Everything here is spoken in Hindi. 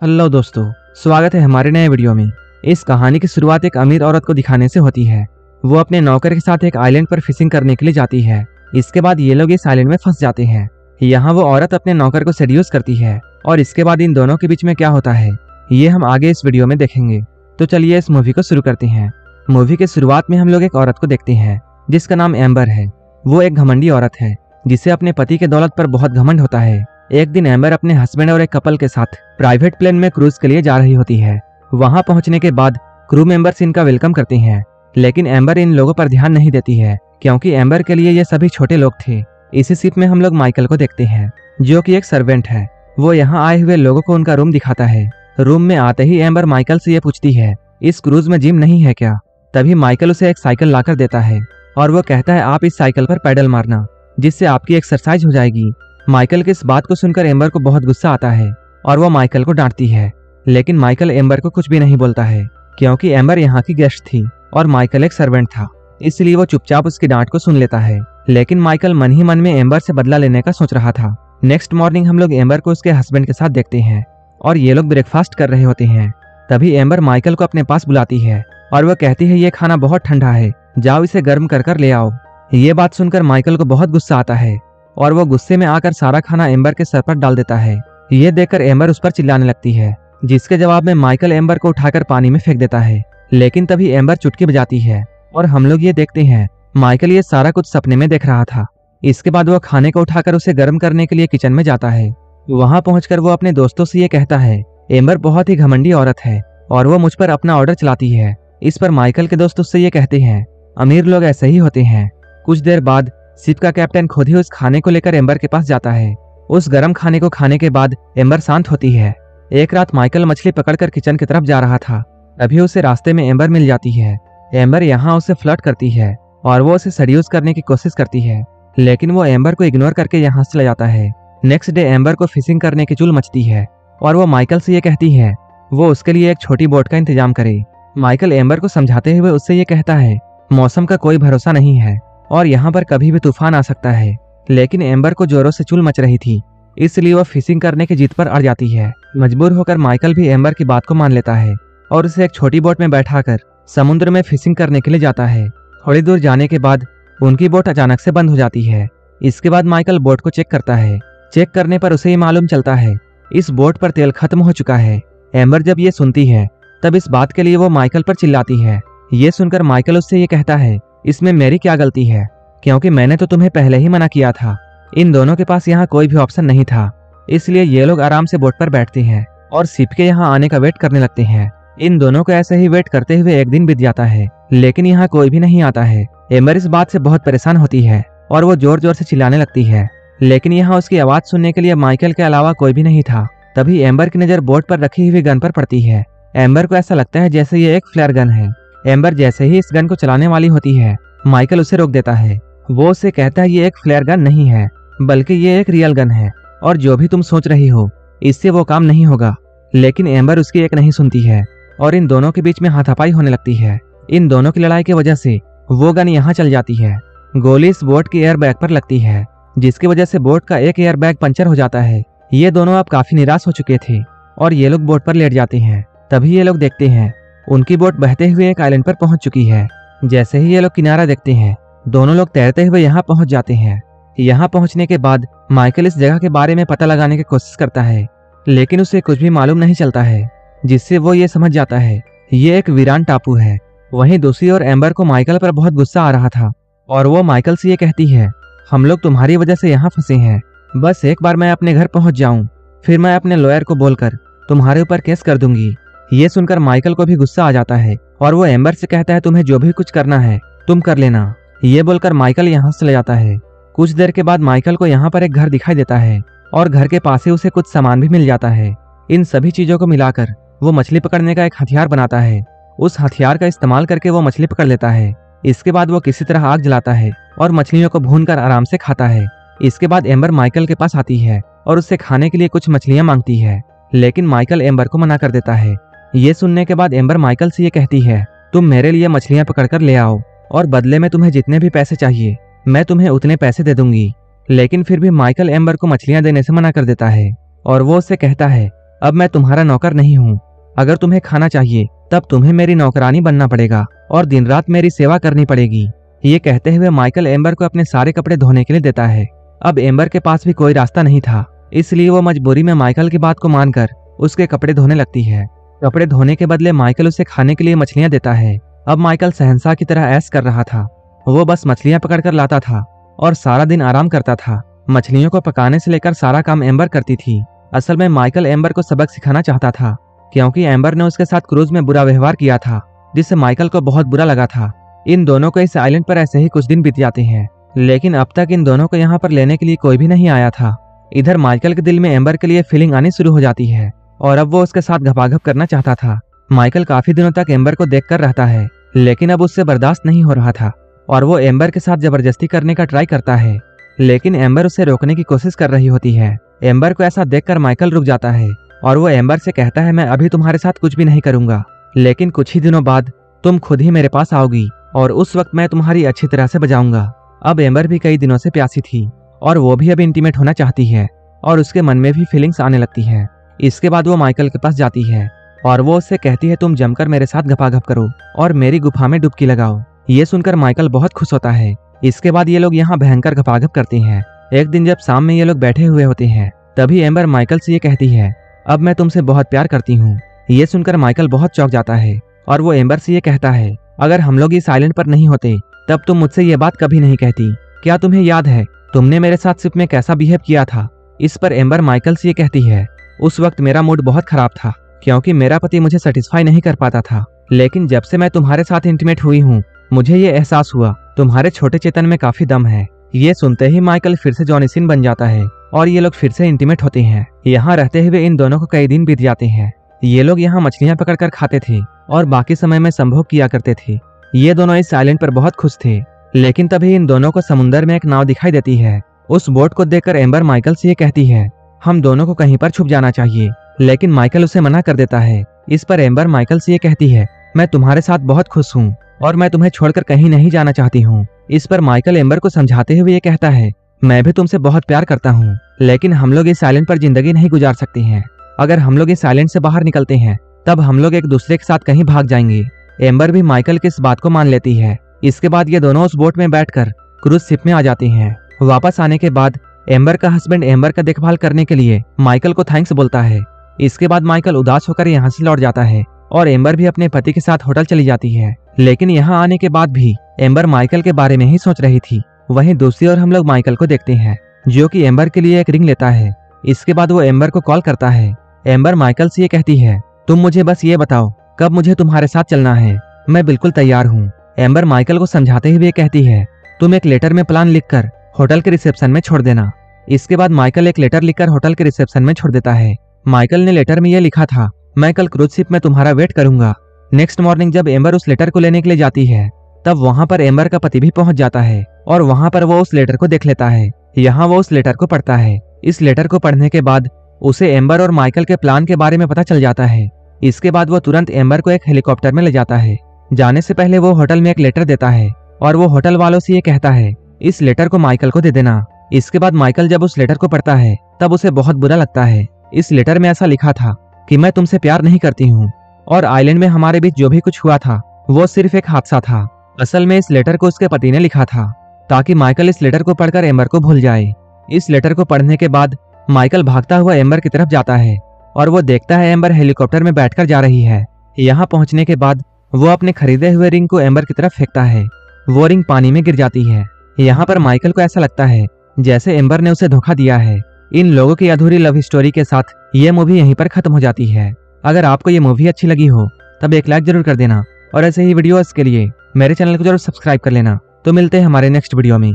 हेलो दोस्तों, स्वागत है हमारे नए वीडियो में। इस कहानी की शुरुआत एक अमीर औरत को दिखाने से होती है। वो अपने नौकर के साथ एक आइलैंड पर फिशिंग करने के लिए जाती है। इसके बाद ये लोग इस आइलैंड में फंस जाते हैं। यहाँ वो औरत अपने नौकर को सेड्यूस करती है और इसके बाद इन दोनों के बीच में क्या होता है ये हम आगे इस वीडियो में देखेंगे। तो चलिए इस मूवी को शुरू करते हैं। मूवी के शुरुआत में हम लोग एक औरत को देखते हैं जिसका नाम एम्बर है। वो एक घमंडी औरत है जिसे अपने पति के दौलत पर बहुत घमंड होता है। एक दिन एम्बर अपने हस्बैंड और एक कपल के साथ प्राइवेट प्लेन में क्रूज के लिए जा रही होती है। वहां पहुंचने के बाद क्रू मेंबर्स इनका वेलकम करते हैं, लेकिन एम्बर इन लोगों पर ध्यान नहीं देती है क्योंकि एम्बर के लिए ये सभी छोटे लोग थे। इसी शिप में हम लोग माइकल को देखते हैं जो कि एक सर्वेंट है। वो यहाँ आए हुए लोगों को उनका रूम दिखाता है। रूम में आते ही एम्बर माइकल से ये पूछती है, इस क्रूज में जिम नहीं है क्या? तभी माइकल उसे एक साइकिल लाकर देता है और वो कहता है आप इस साइकिल पर पैडल मारना जिससे आपकी एक्सरसाइज हो जाएगी। माइकल की इस बात को सुनकर एम्बर को बहुत गुस्सा आता है और वो माइकल को डांटती है, लेकिन माइकल एम्बर को कुछ भी नहीं बोलता है क्योंकि एम्बर यहाँ की गेस्ट थी और माइकल एक सर्वेंट था, इसलिए वो चुपचाप उसकी डांट को सुन लेता है। लेकिन माइकल मन ही मन में एम्बर से बदला लेने का सोच रहा था। नेक्स्ट मॉर्निंग हम लोग एम्बर को उसके हस्बैंड के साथ देखते हैं और ये लोग ब्रेकफास्ट कर रहे होते हैं। तभी एम्बर माइकल को अपने पास बुलाती है और वह कहती है ये खाना बहुत ठंडा है, जाओ इसे गर्म कर ले आओ। ये बात सुनकर माइकल को बहुत गुस्सा आता है और वो गुस्से में आकर सारा खाना एम्बर के सर पर डाल देता है। ये देखकर एम्बर उस पर चिल्लाने लगती है, जिसके जवाब में माइकल एम्बर को उठाकर पानी में फेंक देता है। लेकिन तभी एम्बर चुटकी बजाती है और हम लोग ये देखते हैं माइकल ये सारा कुछ सपने में देख रहा था। इसके बाद वो खाने को उठाकर उसे गर्म करने के लिए किचन में जाता है। वहां पहुंचकर वो अपने दोस्तों से ये कहता है एम्बर बहुत ही घमंडी औरत है और वो मुझ पर अपना ऑर्डर चलाती है। इस पर माइकल के दोस्त उससे ये कहते हैं अमीर लोग ऐसे ही होते हैं। कुछ देर बाद शिप का कैप्टन खुद ही उस खाने को लेकर एम्बर के पास जाता है। उस गर्म खाने को खाने के बाद एम्बर शांत होती है। एक रात माइकल मछली पकड़कर किचन की तरफ जा रहा था, तभी उसे रास्ते में एम्बर मिल जाती है। एम्बर यहाँ उसे फ्लर्ट करती है और वो उसे सेड्यूस करने की कोशिश करती है, लेकिन वो एम्बर को इग्नोर करके यहाँ से चला जाता है। नेक्स्ट डे एम्बर को फिशिंग करने की चुल मचती है और वो माइकल से ये कहती है वो उसके लिए एक छोटी बोट का इंतजाम करे। माइकल एम्बर को समझाते हुए उससे ये कहता है मौसम का कोई भरोसा नहीं है और यहाँ पर कभी भी तूफान आ सकता है। लेकिन एम्बर को जोरों से चुल मच रही थी, इसलिए वह फिशिंग करने की जिद पर अड़ जाती है। मजबूर होकर माइकल भी एम्बर की बात को मान लेता है और उसे एक छोटी बोट में बैठाकर समुद्र में फिशिंग करने के लिए जाता है। थोड़ी दूर जाने के बाद उनकी बोट अचानक से बंद हो जाती है। इसके बाद माइकल बोट को चेक करता है। चेक करने पर उसे ये मालूम चलता है इस बोट पर तेल खत्म हो चुका है। एम्बर जब ये सुनती है तब इस बात के लिए वो माइकल पर चिल्लाती है। ये सुनकर माइकल उससे ये कहता है इसमें मेरी क्या गलती है, क्योंकि मैंने तो तुम्हें पहले ही मना किया था। इन दोनों के पास यहाँ कोई भी ऑप्शन नहीं था, इसलिए ये लोग आराम से बोट पर बैठते हैं और शिप के यहाँ आने का वेट करने लगते हैं। इन दोनों को ऐसे ही वेट करते हुए एक दिन बीत जाता है, लेकिन यहाँ कोई भी नहीं आता है। एम्बर इस बात से बहुत परेशान होती है और वो जोर जोर से चिल्लाने लगती है, लेकिन यहाँ उसकी आवाज सुनने के लिए माइकल के अलावा कोई भी नहीं था। तभी एम्बर की नजर बोट पर रखी हुई गन पर पड़ती है। एम्बर को ऐसा लगता है जैसे ये एक फ्लेयर गन है। एम्बर जैसे ही इस गन को चलाने वाली होती है, माइकल उसे रोक देता है। वो उसे कहता है ये एक फ्लेयर गन नहीं है, बल्कि ये एक रियल गन है और जो भी तुम सोच रही हो इससे वो काम नहीं होगा। लेकिन एम्बर उसकी एक नहीं सुनती है और इन दोनों के बीच में हाथापाई होने लगती है। इन दोनों की लड़ाई की वजह से वो गन यहाँ चल जाती है। गोली इस बोट की एयर बैग पर लगती है, जिसकी वजह से बोट का एक एयर बैग पंचर हो जाता है। ये दोनों अब काफी निराश हो चुके थे और ये लोग बोट पर लेट जाते हैं। तभी ये लोग देखते हैं उनकी बोट बहते हुए एक आइलैंड पर पहुंच चुकी है। जैसे ही ये लोग किनारा देखते हैं, दोनों लोग तैरते हुए यहाँ पहुंच जाते हैं। यहाँ पहुंचने के बाद माइकल इस जगह के बारे में पता लगाने की कोशिश करता है, लेकिन उसे कुछ भी मालूम नहीं चलता है, जिससे वो ये समझ जाता है ये एक वीरान टापू है। वहीं दूसरी ओर एम्बर को माइकल पर बहुत गुस्सा आ रहा था और वो माइकल से ये कहती है हम लोग तुम्हारी वजह से यहाँ फंसे हैं, बस एक बार मैं अपने घर पहुंच जाऊं, फिर मैं अपने लॉयर को बोलकर तुम्हारे ऊपर केस कर दूंगी। ये सुनकर माइकल को भी गुस्सा आ जाता है और वो एम्बर से कहता है तुम्हें जो भी कुछ करना है तुम कर लेना। ये बोलकर माइकल यहाँ से चले जाता है। कुछ देर के बाद माइकल को यहाँ पर एक घर दिखाई देता है और घर के पास ही उसे कुछ सामान भी मिल जाता है। इन सभी चीजों को मिलाकर वो मछली पकड़ने का एक हथियार बनाता है। उस हथियार का इस्तेमाल करके वो मछली पकड़ लेता है। इसके बाद वो किसी तरह आग जलाता है और मछलियों को भूनकर आराम से खाता है। इसके बाद एम्बर माइकल के पास आती है और उससे खाने के लिए कुछ मछलियां मांगती है, लेकिन माइकल एम्बर को मना कर देता है। ये सुनने के बाद एम्बर माइकल से ये कहती है तुम मेरे लिए मछलियां पकड़कर ले आओ और बदले में तुम्हें जितने भी पैसे चाहिए मैं तुम्हें उतने पैसे दे दूंगी। लेकिन फिर भी माइकल एम्बर को मछलियां देने से मना कर देता है और वो उससे कहता है अब मैं तुम्हारा नौकर नहीं हूँ। अगर तुम्हें खाना चाहिए तब तुम्हें मेरी नौकरानी बनना पड़ेगा और दिन रात मेरी सेवा करनी पड़ेगी। ये कहते हुए माइकल एम्बर को अपने सारे कपड़े धोने के लिए देता है। अब एम्बर के पास भी कोई रास्ता नहीं था, इसलिए वो मजबूरी में माइकल की बात को मानकर उसके कपड़े धोने लगती है। कपड़े धोने के बदले माइकल उसे खाने के लिए मछलियां देता है। अब माइकल शहंशाह की तरह ऐश कर रहा था। वो बस मछलियां पकड़कर लाता था और सारा दिन आराम करता था। मछलियों को पकाने से लेकर सारा काम एम्बर करती थी। असल में माइकल एम्बर को सबक सिखाना चाहता था, क्योंकि एम्बर ने उसके साथ क्रूज में बुरा व्यवहार किया था, जिससे माइकल को बहुत बुरा लगा था। इन दोनों को इस आइलैंड पर ऐसे ही कुछ दिन बीत जाते हैं, लेकिन अब तक इन दोनों को यहाँ पर लेने के लिए कोई भी नहीं आया था। इधर माइकल के दिल में एम्बर के लिए फीलिंग आनी शुरू हो जाती है और अब वो उसके साथ घपाघप करना चाहता था। माइकल काफी दिनों तक एम्बर को देखकर रहता है, लेकिन अब उससे बर्दाश्त नहीं हो रहा था और वो एम्बर के साथ जबरदस्ती करने का ट्राई करता है, लेकिन एम्बर उसे रोकने की कोशिश कर रही होती है। एम्बर को ऐसा देखकर माइकल रुक जाता है और वो एम्बर से कहता है, मैं अभी तुम्हारे साथ कुछ भी नहीं करूंगा, लेकिन कुछ ही दिनों बाद तुम खुद ही मेरे पास आओगी और उस वक्त मैं तुम्हारी अच्छी तरह से बजाऊंगा। अब एम्बर भी कई दिनों से प्यासी थी और वो भी अब इंटीमेट होना चाहती है और उसके मन में भी फीलिंग्स आने लगती है। इसके बाद वो माइकल के पास जाती है और वो उससे कहती है, तुम जमकर मेरे साथ घपाघप करो और मेरी गुफा में डुबकी लगाओ। ये सुनकर माइकल बहुत खुश होता है। इसके बाद ये लोग यहाँ भयंकर घपाघप करते हैं। एक दिन जब शाम में ये लोग बैठे हुए होते हैं, तभी एम्बर माइकल से ये कहती है, अब मैं तुमसे बहुत प्यार करती हूँ। ये सुनकर माइकल बहुत चौंक जाता है और वो एम्बर से ये कहता है, अगर हम लोग इस आइलैंड पर नहीं होते तब तुम मुझसे ये बात कभी नहीं कहती। क्या तुम्हें याद है तुमने मेरे साथ शिप में कैसा बिहेव किया था? इस पर एम्बर माइकल से ये कहती है, उस वक्त मेरा मूड बहुत खराब था, क्योंकि मेरा पति मुझे सेटिस्फाई नहीं कर पाता था, लेकिन जब से मैं तुम्हारे साथ इंटीमेट हुई हूँ मुझे ये एहसास हुआ तुम्हारे छोटे चेतन में काफी दम है। ये सुनते ही माइकल फिर से जॉनी सिन बन जाता है और ये लोग फिर से इंटीमेट होते हैं। यहाँ रहते हुए इन दोनों को कई दिन बीत जाते हैं। ये लोग यहाँ मछलियाँ पकड़कर खाते थे और बाकी समय में संभोग किया करते थे। ये दोनों इस आइलैंड पर बहुत खुश थे, लेकिन तभी इन दोनों को समुंदर में एक नाव दिखाई देती है। उस बोट को देखकर एम्बर माइकल से ये कहती है, हम दोनों को कहीं पर छुप जाना चाहिए, लेकिन माइकल उसे मना कर देता है। इस पर एम्बर माइकल से ये कहती है, मैं तुम्हारे साथ बहुत खुश हूँ और मैं तुम्हें छोड़कर कहीं नहीं जाना चाहती हूँ। इस पर माइकल एम्बर को समझाते हुए ये कहता है, मैं भी तुमसे बहुत प्यार करता हूँ, लेकिन हम लोग इस आइलैंड पर जिंदगी नहीं गुजार सकते हैं। अगर हम लोग इस आइलैंड से बाहर निकलते हैं तब हम लोग एक दूसरे के साथ कहीं भाग जाएंगे। एम्बर भी माइकल की इस बात को मान लेती है। इसके बाद ये दोनों उस बोट में बैठकर क्रूज शिप में आ जाते हैं। वापस आने के बाद एम्बर का हस्बैंड एम्बर का देखभाल करने के लिए माइकल को थैंक्स बोलता है। इसके बाद माइकल उदास होकर यहाँ से लौट जाता है और एम्बर भी अपने पति के साथ होटल चली जाती है। लेकिन यहाँ आने के बाद भी एम्बर माइकल के बारे में ही सोच रही थी। वहीं दूसरी ओर हम लोग माइकल को देखते हैं, जो कि एम्बर के लिए एक रिंग लेता है। इसके बाद वो एम्बर को कॉल करता है। एम्बर माइकल से ये कहती है, तुम मुझे बस ये बताओ कब मुझे तुम्हारे साथ चलना है, मैं बिल्कुल तैयार हूँ। एम्बर माइकल को समझाते हुए कहती है, तुम एक लेटर में प्लान लिखकर होटल के रिसेप्शन में छोड़ देना। इसके बाद माइकल एक लेटर लिखकर होटल के रिसेप्शन में छोड़ देता है। माइकल ने लेटर में यह लिखा था, मैं कल क्रूज शिप में तुम्हारा वेट करूंगा। नेक्स्ट मॉर्निंग जब एम्बर उस लेटर को लेने के लिए जाती है, तब वहां पर एम्बर का पति भी पहुंच जाता है और वहां पर वो उस लेटर को देख लेता है। यहाँ वो उस लेटर को पढ़ता है। इस लेटर को पढ़ने के बाद उसे एम्बर और माइकल के प्लान के बारे में पता चल जाता है। इसके बाद वो तुरंत एम्बर को एक हेलीकॉप्टर में ले जाता है। जाने से पहले वो होटल में एक लेटर देता है और वो होटल वालों से ये कहता है, इस लेटर को माइकल को दे देना। इसके बाद माइकल जब उस लेटर को पढ़ता है तब उसे बहुत बुरा लगता है। इस लेटर में ऐसा लिखा था कि मैं तुमसे प्यार नहीं करती हूँ और आइलैंड में हमारे बीच जो भी कुछ हुआ था वो सिर्फ एक हादसा था। असल में इस लेटर को उसके पति ने लिखा था ताकि माइकल इस लेटर को पढ़कर एम्बर को भूल जाए। इस लेटर को पढ़ने के बाद माइकल भागता हुआ एम्बर की तरफ जाता है और वो देखता है एम्बर हेलीकॉप्टर में बैठकर जा रही है। यहाँ पहुंचने के बाद वो अपने खरीदे हुए रिंग को एम्बर की तरफ फेंकता है। वो रिंग पानी में गिर जाती है। यहाँ पर माइकल को ऐसा लगता है जैसे एम्बर ने उसे धोखा दिया है। इन लोगों की अधूरी लव स्टोरी के साथ ये मूवी यहीं पर खत्म हो जाती है। अगर आपको ये मूवी अच्छी लगी हो तब एक लाइक जरूर कर देना और ऐसे ही वीडियोस के लिए मेरे चैनल को जरूर सब्सक्राइब कर लेना। तो मिलते हैं हमारे नेक्स्ट वीडियो में।